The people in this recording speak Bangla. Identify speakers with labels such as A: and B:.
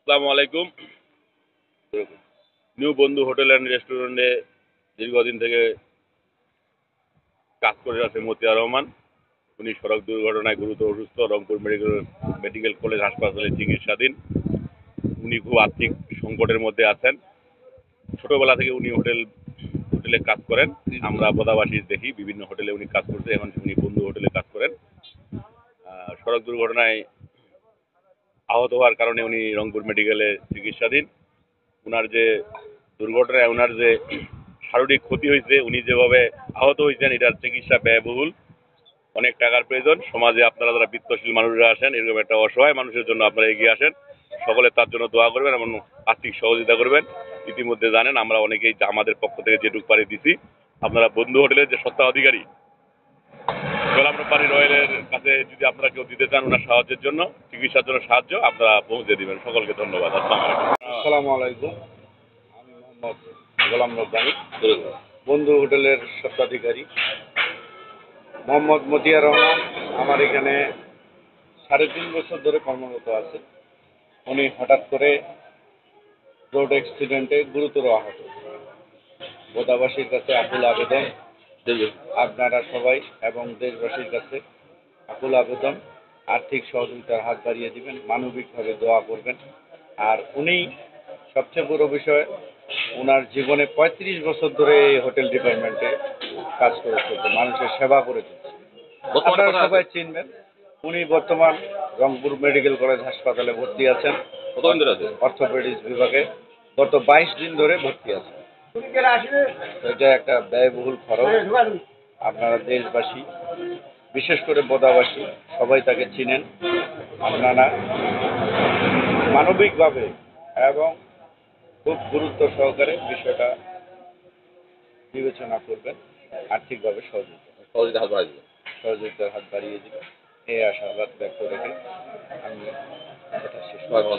A: আসসালামু আলাইকুম। নিউ বন্ধু হোটেল অ্যান্ড রেস্টুরেন্টে দীর্ঘদিন থেকে কাজ করে আছে মতিয়ার রহমান। উনি সড়ক দুর্ঘটনায় গুরুতর অসুস্থ, রংপুর মেডিকেল কলেজ হাসপাতালে চিকিৎসাধীন। উনি খুব আর্থিক সংকটের মধ্যে আছেন। ছোটবেলা থেকে উনি হোটেলে কাজ করেন। আমরা বদাবাসী দেখি বিভিন্ন হোটেলে উনি কাজ করতে, এখন উনি বন্ধু হোটেলে কাজ করেন। সড়ক দুর্ঘটনায় আহত হওয়ার কারণে উনি রংপুর মেডিকেলে চিকিৎসাধীন। উনার যে দুর্ঘটনায় উনার যে শারীরিক ক্ষতি হয়েছে, উনি যেভাবে আহত হয়েছেন, এটার চিকিৎসা ব্যয়বহুল, অনেক টাকার প্রয়োজন। সমাজে আপনারা যারা বিত্তশীল মানুষরা আসেন, এরকম একটা অসহায় মানুষের জন্য আপনারা এগিয়ে আসেন, সকলে তার জন্য দোয়া করবেন এবং আর্থিক সহযোগিতা করবেন। ইতিমধ্যে জানেন আমরা অনেকেই আমাদের পক্ষ থেকে যেটুক পারি দিছি। আপনারা বন্ধু হোটেলের যে স্বত্বাধিকারী গোলামরব্বানী রয়েলের কাছে যদি আপনারা কেউ দিতে চান ওনার সাহায্যের জন্য, চিকিৎসার জন্য সাহায্য, আপনারা পৌঁছে দিবেন। সকলকে ধন্যবাদ।
B: আসসালামু আলাইকুম। আমি মোহাম্মদ গোলাম রব্বানী, বন্ধু হোটেলের স্বত্বাধিকারী। মোহাম্মদ মতিয়ার রহমান আমার এখানে 3.5 বছর ধরে কর্মরত আছে। উনি হঠাৎ করে রোড অ্যাক্সিডেন্টে গুরুতর আহত। বোদাবাসীর কাছে আকুল আবেদন, আপনারা সবাই এবং দেশবাসীর কাছে আকুল আবেদন, আর্থিক সহযোগিতার হাত বাড়িয়ে দিবেন, মানবিকভাবে দোয়া করবেন। আর উনি সবচেয়ে বড় বিষয়, ওনার জীবনে 35 বছর ধরে এই হোটেল ডিপার্টমেন্টে কাজ করে চলছে, মানুষের সেবা করে চলছে। আপনারা সবাই চিনবেন। উনি বর্তমান রংপুর মেডিকেল কলেজ হাসপাতালে ভর্তি আছেন, অর্থোপেডিক্স বিভাগে। গত 22 দিন ধরে ভর্তি আছেন। এটা একটা ব্যয়বহুল খরচ। আপনারা দেশবাসী, বিশেষ করে বোদাবাসী, সবাই তাকে চিনেন। আপনারা মানবিকভাবে এবং খুব গুরুত্ব সহকারে বিষয়টা বিবেচনা করবেন, আর্থিকভাবে সহযোগিতার হাত বাড়িয়ে দিবেন, এই আশাবাদ ব্যক্ত রেখে আমি কথা শেষ করব।